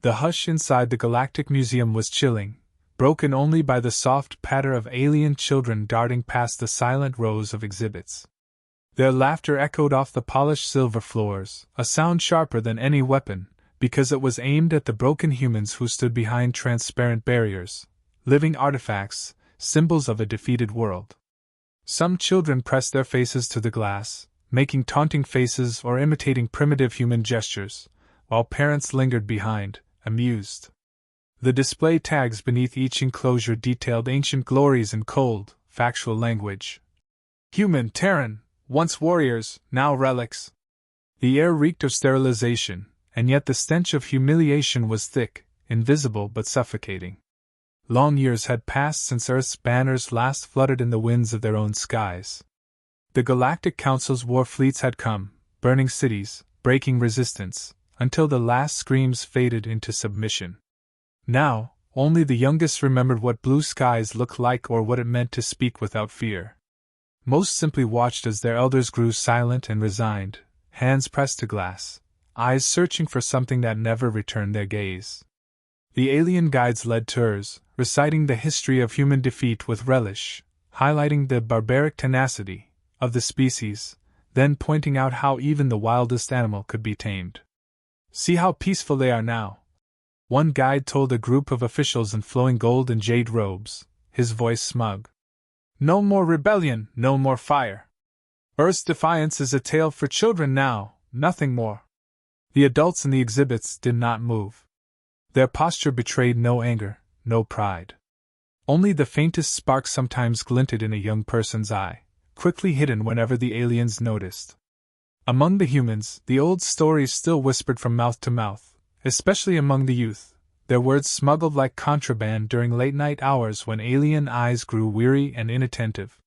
The hush inside the Galactic Museum was chilling, broken only by the soft patter of alien children darting past the silent rows of exhibits. Their laughter echoed off the polished silver floors, a sound sharper than any weapon, because it was aimed at the broken humans who stood behind transparent barriers, living artifacts, symbols of a defeated world. Some children pressed their faces to the glass, making taunting faces or imitating primitive human gestures, while parents lingered behind, amused. The display tags beneath each enclosure detailed ancient glories in cold, factual language. Human, Terran, once warriors, now relics. The air reeked of sterilization, and yet the stench of humiliation was thick, invisible but suffocating. Long years had passed since Earth's banners last fluttered in the winds of their own skies. The Galactic Council's war fleets had come, burning cities, breaking resistance, until the last screams faded into submission. Now, only the youngest remembered what blue skies looked like or what it meant to speak without fear. Most simply watched as their elders grew silent and resigned, hands pressed to glass, eyes searching for something that never returned their gaze. The alien guides led tours, reciting the history of human defeat with relish, highlighting the barbaric tenacity of the species, then pointing out how even the wildest animal could be tamed. "See how peaceful they are now," one guide told a group of officials in flowing gold and jade robes, his voice smug. "No more rebellion, no more fire. Earth's defiance is a tale for children now, nothing more." The adults in the exhibits did not move. Their posture betrayed no anger, no pride. Only the faintest spark sometimes glinted in a young person's eye, quickly hidden whenever the aliens noticed. Among the humans, the old stories still whispered from mouth to mouth, especially among the youth, their words smuggled like contraband during late-night hours when alien eyes grew weary and inattentive.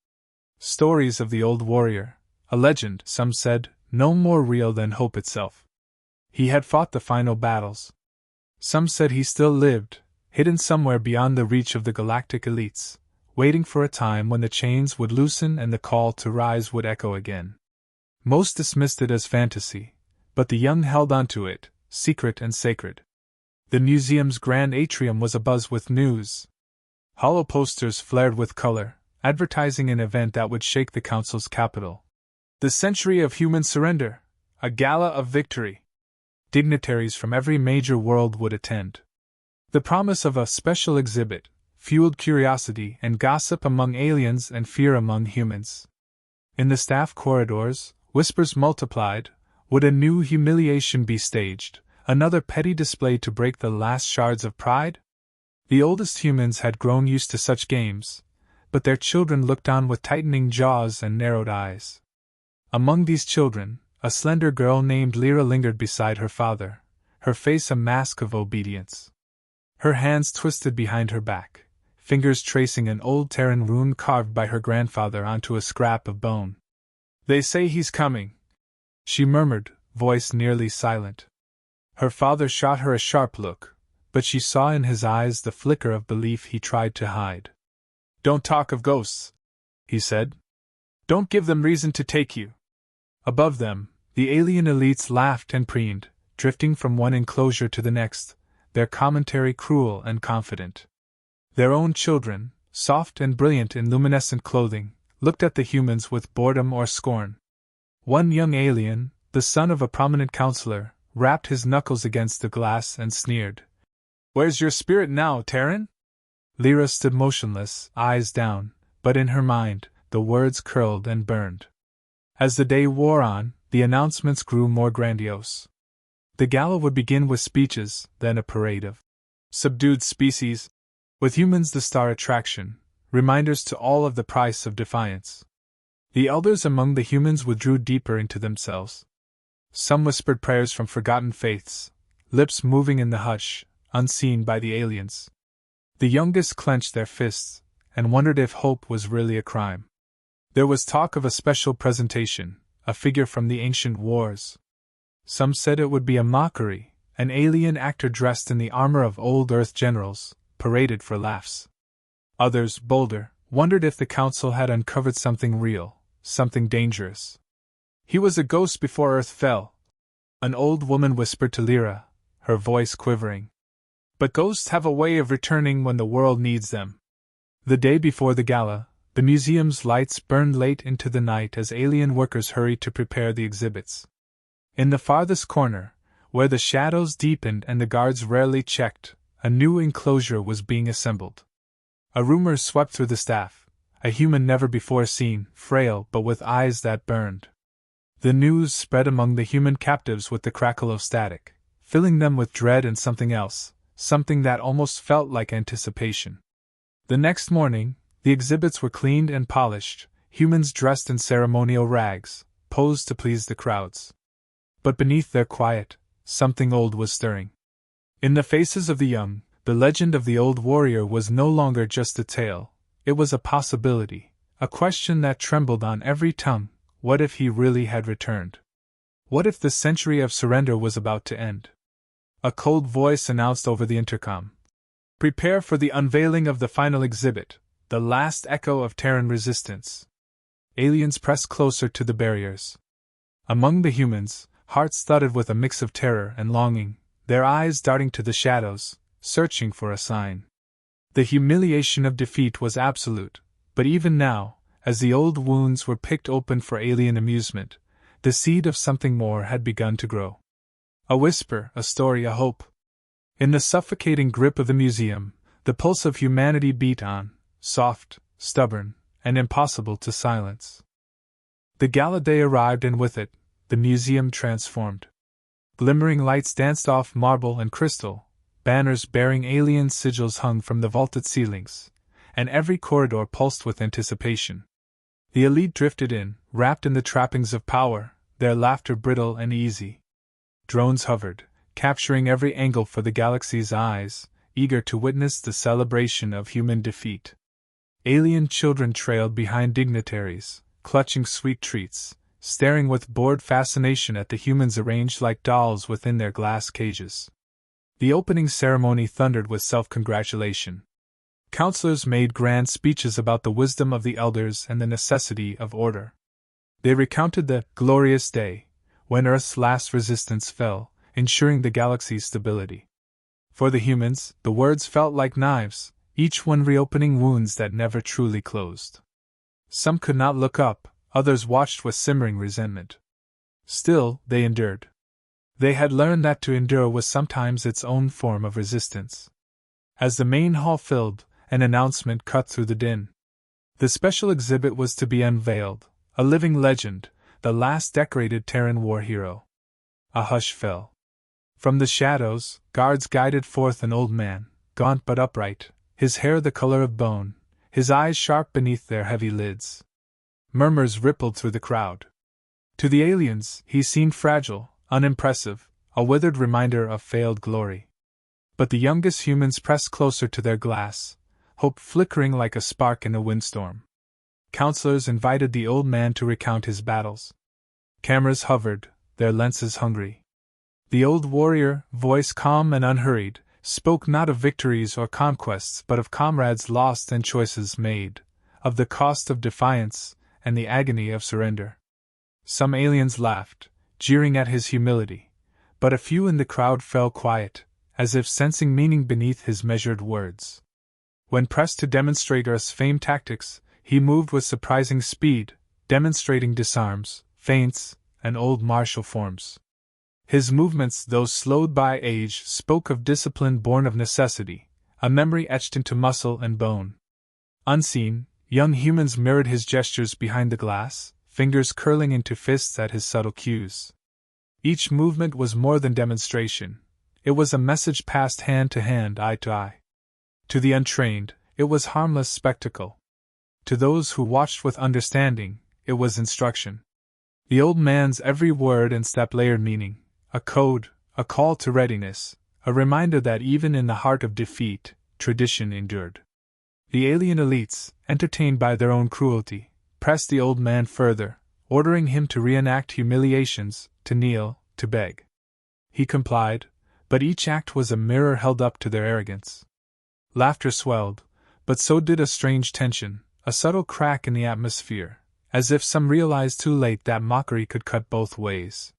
Stories of the old warrior, a legend, some said, no more real than hope itself. He had fought the final battles. Some said he still lived, hidden somewhere beyond the reach of the galactic elites, waiting for a time when the chains would loosen and the call to rise would echo again. Most dismissed it as fantasy, but the young held onto it, secret and sacred. The museum's grand atrium was abuzz with news. Hollow posters flared with color, advertising an event that would shake the Council's capital. The century of human surrender, a gala of victory. Dignitaries from every major world would attend. The promise of a special exhibit fueled curiosity and gossip among aliens and fear among humans. In the staff corridors, whispers multiplied. Would a new humiliation be staged, another petty display to break the last shards of pride? The oldest humans had grown used to such games, but their children looked on with tightening jaws and narrowed eyes. Among these children, a slender girl named Lyra lingered beside her father, her face a mask of obedience. Her hands twisted behind her back, fingers tracing an old Terran rune carved by her grandfather onto a scrap of bone. "They say he's coming," she murmured, voice nearly silent. Her father shot her a sharp look, but she saw in his eyes the flicker of belief he tried to hide. "Don't talk of ghosts," he said. "Don't give them reason to take you." Above them, the alien elites laughed and preened, drifting from one enclosure to the next, their commentary cruel and confident. Their own children, soft and brilliant in luminescent clothing, looked at the humans with boredom or scorn. One young alien, the son of a prominent counselor, rapped his knuckles against the glass and sneered. "Where's your spirit now, Terran?" Lyra stood motionless, eyes down, but in her mind, the words curled and burned. As the day wore on, the announcements grew more grandiose. The gala would begin with speeches, then a parade of subdued species, with humans the star attraction, reminders to all of the price of defiance. The elders among the humans withdrew deeper into themselves. Some whispered prayers from forgotten faiths, lips moving in the hush, unseen by the aliens. The youngest clenched their fists, and wondered if hope was really a crime. There was talk of a special presentation, a figure from the ancient wars. Some said it would be a mockery, an alien actor dressed in the armor of old Earth generals, paraded for laughs. Others, bolder, wondered if the council had uncovered something real, something dangerous. "He was a ghost before Earth fell," an old woman whispered to Lyra, her voice quivering. But ghosts have a way of returning when the world needs them. The day before the gala, the museum's lights burned late into the night as alien workers hurried to prepare the exhibits. In the farthest corner, where the shadows deepened and the guards rarely checked, a new enclosure was being assembled. A rumor swept through the staff, a human never before seen, frail but with eyes that burned. The news spread among the human captives with the crackle of static, filling them with dread and something else, something that almost felt like anticipation. The next morning, the exhibits were cleaned and polished, humans dressed in ceremonial rags, posed to please the crowds. But beneath their quiet, something old was stirring. In the faces of the young, the legend of the old warrior was no longer just a tale, it was a possibility, a question that trembled on every tongue. What if he really had returned? What if the century of surrender was about to end? A cold voice announced over the intercom. Prepare for the unveiling of the final exhibit, the last echo of Terran resistance. Aliens pressed closer to the barriers. Among the humans, hearts thudded with a mix of terror and longing, their eyes darting to the shadows, searching for a sign. The humiliation of defeat was absolute, but even now, as the old wounds were picked open for alien amusement, the seed of something more had begun to grow. A whisper, a story, a hope. In the suffocating grip of the museum, the pulse of humanity beat on, soft, stubborn, and impossible to silence. The gala day arrived, and with it, the museum transformed. Glimmering lights danced off marble and crystal, banners bearing alien sigils hung from the vaulted ceilings, and every corridor pulsed with anticipation. The elite drifted in, wrapped in the trappings of power, their laughter brittle and easy. Drones hovered, capturing every angle for the galaxy's eyes, eager to witness the celebration of human defeat. Alien children trailed behind dignitaries, clutching sweet treats, staring with bored fascination at the humans arranged like dolls within their glass cages. The opening ceremony thundered with self-congratulation. Counselors made grand speeches about the wisdom of the elders and the necessity of order. They recounted the glorious day when Earth's last resistance fell, ensuring the galaxy's stability. For the humans, the words felt like knives, each one reopening wounds that never truly closed. Some could not look up, others watched with simmering resentment. Still, they endured. They had learned that to endure was sometimes its own form of resistance. As the main hall filled, an announcement cut through the din. The special exhibit was to be unveiled, a living legend, the last decorated Terran war hero. A hush fell. From the shadows, guards guided forth an old man, gaunt but upright, his hair the color of bone, his eyes sharp beneath their heavy lids. Murmurs rippled through the crowd. To the aliens, he seemed fragile, unimpressive, a withered reminder of failed glory. But the youngest humans pressed closer to their glass, hope flickering like a spark in a windstorm. Counselors invited the old man to recount his battles. Cameras hovered, their lenses hungry. The old warrior, voice calm and unhurried, spoke not of victories or conquests but of comrades lost and choices made, of the cost of defiance and the agony of surrender. Some aliens laughed, jeering at his humility, but a few in the crowd fell quiet, as if sensing meaning beneath his measured words. When pressed to demonstrate Earth's famed tactics, he moved with surprising speed, demonstrating disarms, feints, and old martial forms. His movements, though slowed by age, spoke of discipline born of necessity, a memory etched into muscle and bone. Unseen, young humans mirrored his gestures behind the glass, fingers curling into fists at his subtle cues. Each movement was more than demonstration. It was a message passed hand to hand, eye to eye. To the untrained, it was harmless spectacle. To those who watched with understanding, it was instruction. The old man's every word and step layered meaning, a code, a call to readiness, a reminder that even in the heart of defeat, tradition endured. The alien elites, entertained by their own cruelty, pressed the old man further, ordering him to reenact humiliations, to kneel, to beg. He complied, but each act was a mirror held up to their arrogance. Laughter swelled, but so did a strange tension, a subtle crack in the atmosphere, as if some realized too late that mockery could cut both ways.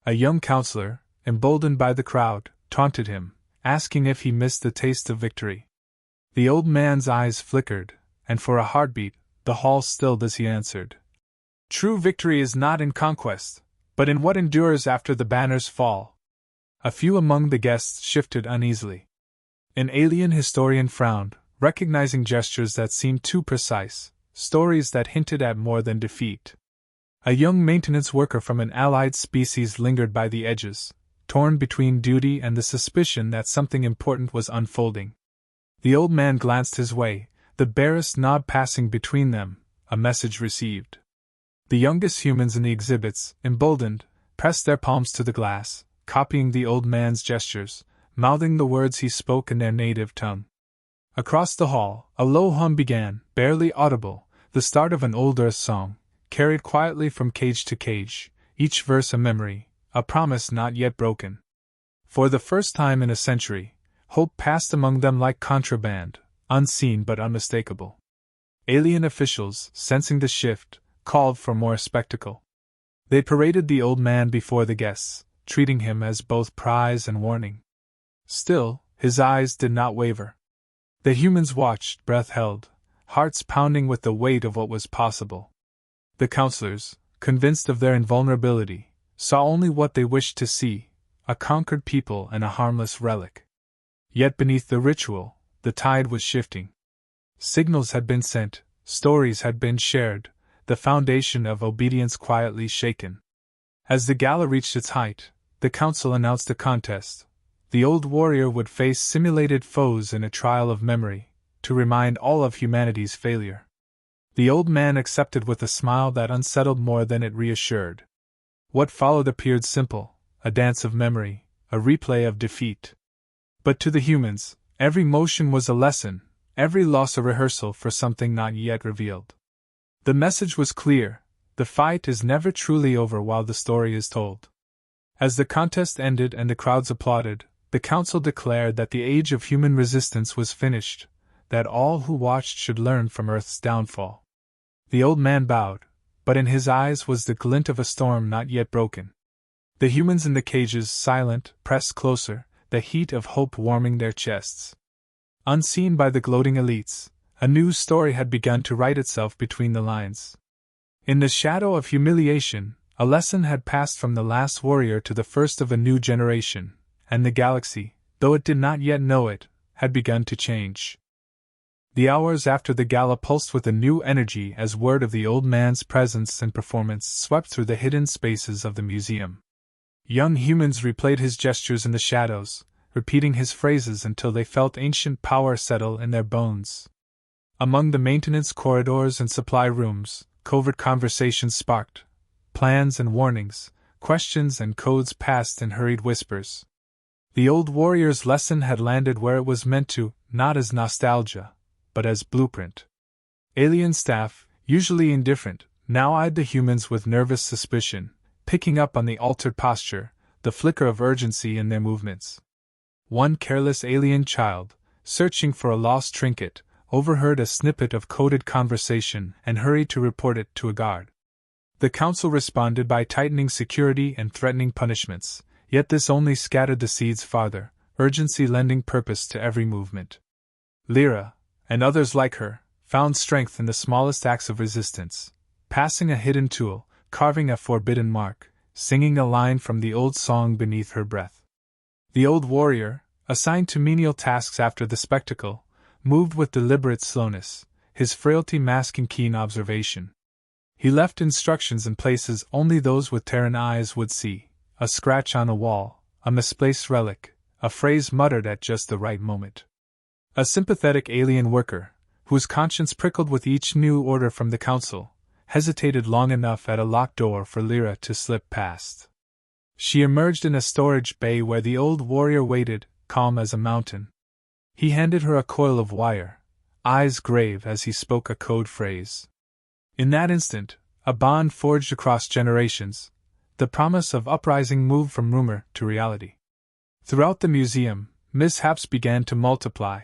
A young counselor, emboldened by the crowd, taunted him, asking if he missed the taste of victory. The old man's eyes flickered, and for a heartbeat, the hall stilled as he answered. True victory is not in conquest, but in what endures after the banners fall. A few among the guests shifted uneasily. An alien historian frowned, recognizing gestures that seemed too precise, stories that hinted at more than defeat. A young maintenance worker from an allied species lingered by the edges, torn between duty and the suspicion that something important was unfolding. The old man glanced his way, the barest nod passing between them, a message received. The youngest humans in the exhibits, emboldened, pressed their palms to the glass, copying the old man's gestures, mouthing the words he spoke in their native tongue. Across the hall, a low hum began, barely audible, the start of an old Earth song, carried quietly from cage to cage, each verse a memory, a promise not yet broken. For the first time in a century, hope passed among them like contraband, unseen but unmistakable. Alien officials, sensing the shift, called for more spectacle. They paraded the old man before the guests, treating him as both prize and warning. Still, his eyes did not waver. The humans watched, breath held, hearts pounding with the weight of what was possible. The counselors, convinced of their invulnerability, saw only what they wished to see, a conquered people and a harmless relic. Yet beneath the ritual, the tide was shifting. Signals had been sent, stories had been shared, the foundation of obedience quietly shaken. As the gala reached its height, the council announced a contest. The old warrior would face simulated foes in a trial of memory, to remind all of humanity's failure. The old man accepted with a smile that unsettled more than it reassured. What followed appeared simple, a dance of memory, a replay of defeat. But to the humans, every motion was a lesson, every loss a rehearsal for something not yet revealed. The message was clear: the fight is never truly over while the story is told. As the contest ended and the crowds applauded, the council declared that the age of human resistance was finished, that all who watched should learn from Earth's downfall. The old man bowed, but in his eyes was the glint of a storm not yet broken. The humans in the cages, silent, pressed closer, the heat of hope warming their chests. Unseen by the gloating elites, a new story had begun to write itself between the lines. In the shadow of humiliation, a lesson had passed from the last warrior to the first of a new generation, and the galaxy, though it did not yet know it, had begun to change. The hours after the gala pulsed with a new energy as word of the old man's presence and performance swept through the hidden spaces of the museum. Young humans replayed his gestures in the shadows, repeating his phrases until they felt ancient power settle in their bones. Among the maintenance corridors and supply rooms, covert conversations sparked, plans and warnings, questions and codes passed in hurried whispers. The old warrior's lesson had landed where it was meant to, not as nostalgia, but as blueprint. Alien staff, usually indifferent, now eyed the humans with nervous suspicion, picking up on the altered posture, the flicker of urgency in their movements. One careless alien child, searching for a lost trinket, overheard a snippet of coded conversation and hurried to report it to a guard. The council responded by tightening security and threatening punishments, yet this only scattered the seeds farther, urgency lending purpose to every movement. Lyra, and others like her, found strength in the smallest acts of resistance, passing a hidden tool, carving a forbidden mark, singing a line from the old song beneath her breath. The old warrior, assigned to menial tasks after the spectacle, moved with deliberate slowness, his frailty masking keen observation. He left instructions in places only those with Terran eyes would see, a scratch on a wall, a misplaced relic, a phrase muttered at just the right moment. A sympathetic alien worker, whose conscience prickled with each new order from the council, hesitated long enough at a locked door for Lyra to slip past. She emerged in a storage bay where the old warrior waited, calm as a mountain. He handed her a coil of wire, eyes grave as he spoke a code phrase. In that instant, a bond forged across generations, the promise of uprising moved from rumor to reality. Throughout the museum, mishaps began to multiply.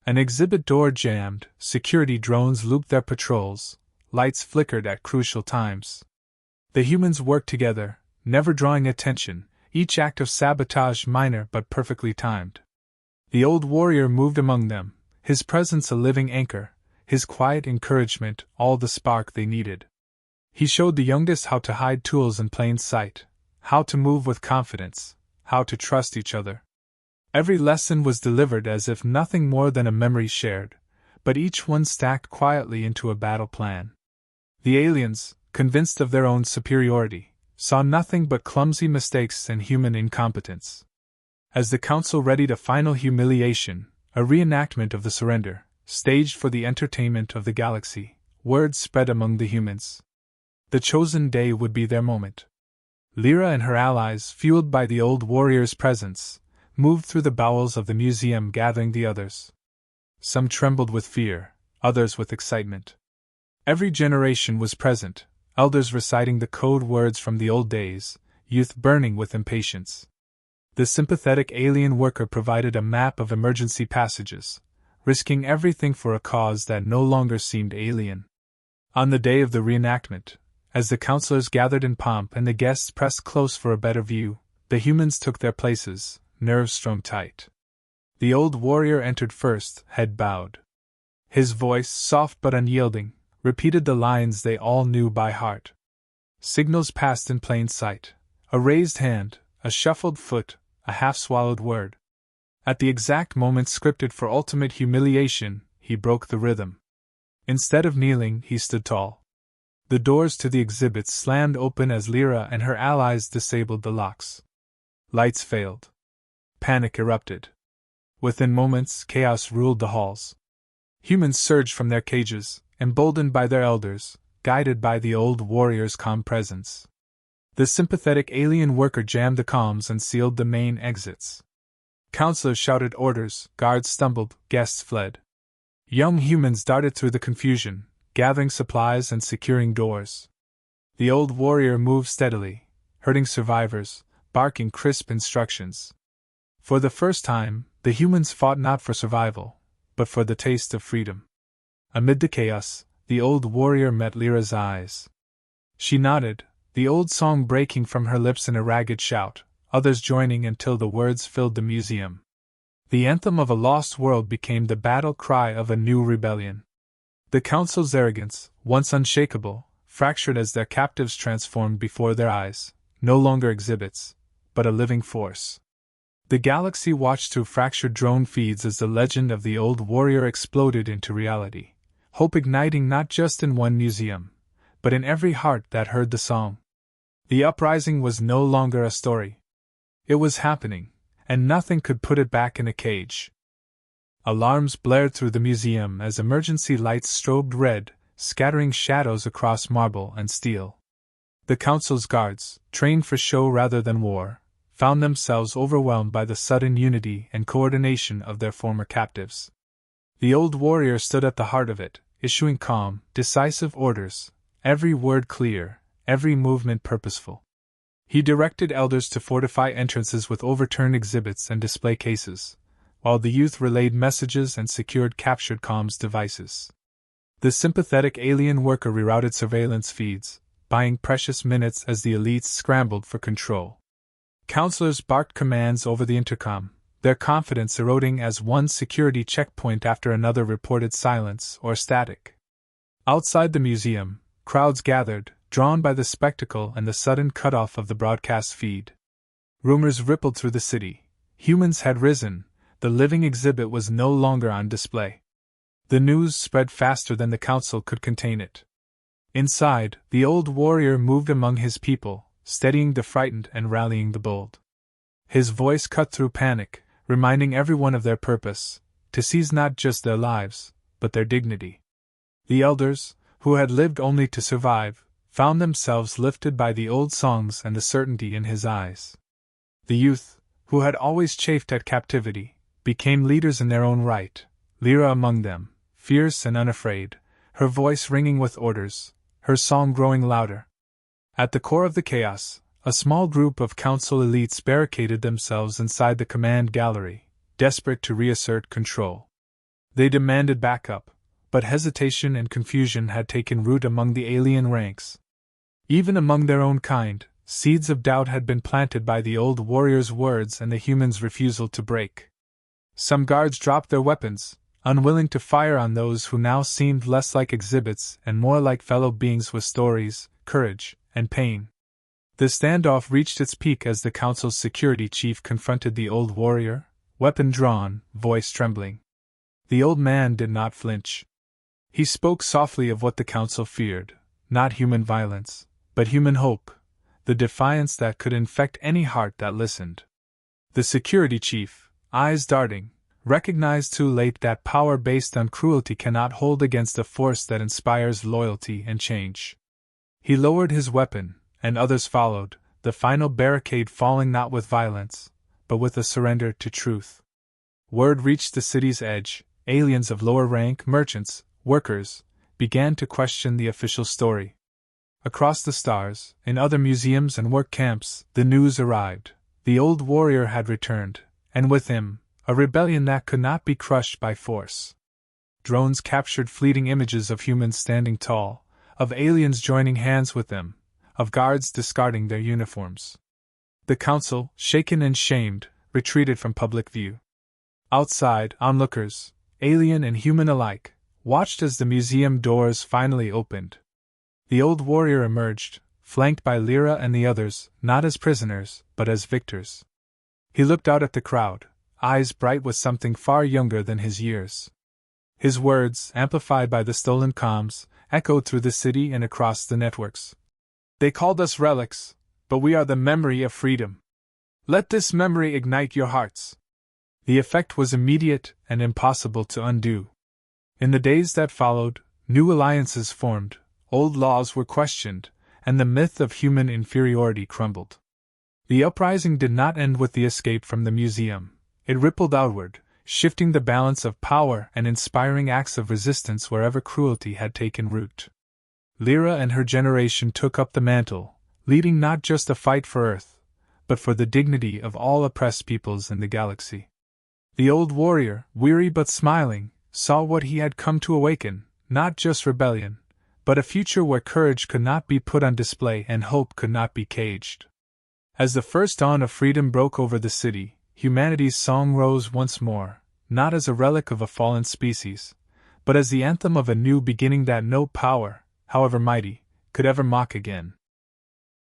An exhibit door jammed, security drones looped their patrols, lights flickered at crucial times. The humans worked together, never drawing attention, each act of sabotage minor but perfectly timed. The old warrior moved among them, his presence a living anchor, his quiet encouragement all the spark they needed. He showed the youngest how to hide tools in plain sight, how to move with confidence, how to trust each other. Every lesson was delivered as if nothing more than a memory shared, but each one stacked quietly into a battle plan. The aliens, convinced of their own superiority, saw nothing but clumsy mistakes and human incompetence. As the council readied a final humiliation, a reenactment of the surrender, staged for the entertainment of the galaxy, word spread among the humans. The chosen day would be their moment. Lyra and her allies, fueled by the old warrior's presence, moved through the bowels of the museum gathering the others. Some trembled with fear, others with excitement. Every generation was present, elders reciting the code words from the old days, youth burning with impatience. The sympathetic alien worker provided a map of emergency passages, risking everything for a cause that no longer seemed alien. On the day of the reenactment, as the counselors gathered in pomp and the guests pressed close for a better view, the humans took their places, nerves strung tight. The old warrior entered first, head bowed. His voice, soft but unyielding, repeated the lines they all knew by heart. Signals passed in plain sight: a raised hand, a shuffled foot, a half-swallowed word. At the exact moment scripted for ultimate humiliation, he broke the rhythm. Instead of kneeling, he stood tall. The doors to the exhibits slammed open as Lyra and her allies disabled the locks. Lights failed. Panic erupted. Within moments, chaos ruled the halls. Humans surged from their cages, emboldened by their elders, guided by the old warrior's calm presence. The sympathetic alien worker jammed the comms and sealed the main exits. Counselors shouted orders, guards stumbled, guests fled. Young humans darted through the confusion, gathering supplies and securing doors. The old warrior moved steadily, herding survivors, barking crisp instructions. For the first time, the humans fought not for survival, but for the taste of freedom. Amid the chaos, the old warrior met Lyra's eyes. She nodded, the old song breaking from her lips in a ragged shout, others joining until the words filled the museum. The anthem of a lost world became the battle cry of a new rebellion. The council's arrogance, once unshakable, fractured as their captives transformed before their eyes, no longer exhibits, but a living force. The galaxy watched through fractured drone feeds as the legend of the old warrior exploded into reality, hope igniting not just in one museum, but in every heart that heard the song. The uprising was no longer a story. It was happening, and nothing could put it back in a cage. Alarms blared through the museum as emergency lights strobed red, scattering shadows across marble and steel. The council's guards, trained for show rather than war, found themselves overwhelmed by the sudden unity and coordination of their former captives. The old warrior stood at the heart of it, issuing calm, decisive orders, every word clear, every movement purposeful. He directed elders to fortify entrances with overturned exhibits and display cases, while the youth relayed messages and secured captured comms devices. The sympathetic alien worker rerouted surveillance feeds, buying precious minutes as the elites scrambled for control. Counselors barked commands over the intercom, their confidence eroding as one security checkpoint after another reported silence or static. Outside the museum, crowds gathered, drawn by the spectacle and the sudden cutoff of the broadcast feed. Rumors rippled through the city. Humans had risen, the living exhibit was no longer on display. The news spread faster than the council could contain it. Inside, the old warrior moved among his people, steadying the frightened and rallying the bold. His voice cut through panic, reminding everyone of their purpose, to seize not just their lives, but their dignity. The elders, who had lived only to survive, found themselves lifted by the old songs and the certainty in his eyes. The youth, who had always chafed at captivity, became leaders in their own right, Lyra among them, fierce and unafraid, her voice ringing with orders, her song growing louder. At the core of the chaos, a small group of council elites barricaded themselves inside the command gallery, desperate to reassert control. They demanded backup, but hesitation and confusion had taken root among the alien ranks. Even among their own kind, seeds of doubt had been planted by the old warrior's words and the humans' refusal to break. Some guards dropped their weapons, unwilling to fire on those who now seemed less like exhibits and more like fellow beings with stories, courage, and pain. The standoff reached its peak as the council's security chief confronted the old warrior, weapon drawn, voice trembling. The old man did not flinch. He spoke softly of what the council feared, not human violence, but human hope, the defiance that could infect any heart that listened. The security chief, eyes darting, recognized too late that power based on cruelty cannot hold against a force that inspires loyalty and change. He lowered his weapon, and others followed, the final barricade falling not with violence, but with a surrender to truth. Word reached the city's edge. Aliens of lower rank, merchants, workers, began to question the official story. Across the stars, in other museums and work camps, the news arrived. The old warrior had returned, and with him, a rebellion that could not be crushed by force. Drones captured fleeting images of humans standing tall, of aliens joining hands with them, of guards discarding their uniforms. The council, shaken and shamed, retreated from public view. Outside, onlookers, alien and human alike, watched as the museum doors finally opened. The old warrior emerged, flanked by Lyra and the others, not as prisoners, but as victors. He looked out at the crowd, eyes bright with something far younger than his years. His words, amplified by the stolen comms, echoed through the city and across the networks. They called us relics, but we are the memory of freedom. Let this memory ignite your hearts. The effect was immediate and impossible to undo. In the days that followed, new alliances formed, old laws were questioned, and the myth of human inferiority crumbled. The uprising did not end with the escape from the museum. It rippled outward, shifting the balance of power and inspiring acts of resistance wherever cruelty had taken root. Lyra and her generation took up the mantle, leading not just a fight for Earth, but for the dignity of all oppressed peoples in the galaxy. The old warrior, weary but smiling, saw what he had come to awaken, not just rebellion, but a future where courage could not be put on display and hope could not be caged. As the first dawn of freedom broke over the city, humanity's song rose once more, not as a relic of a fallen species, but as the anthem of a new beginning that no power, however mighty, could ever mock again.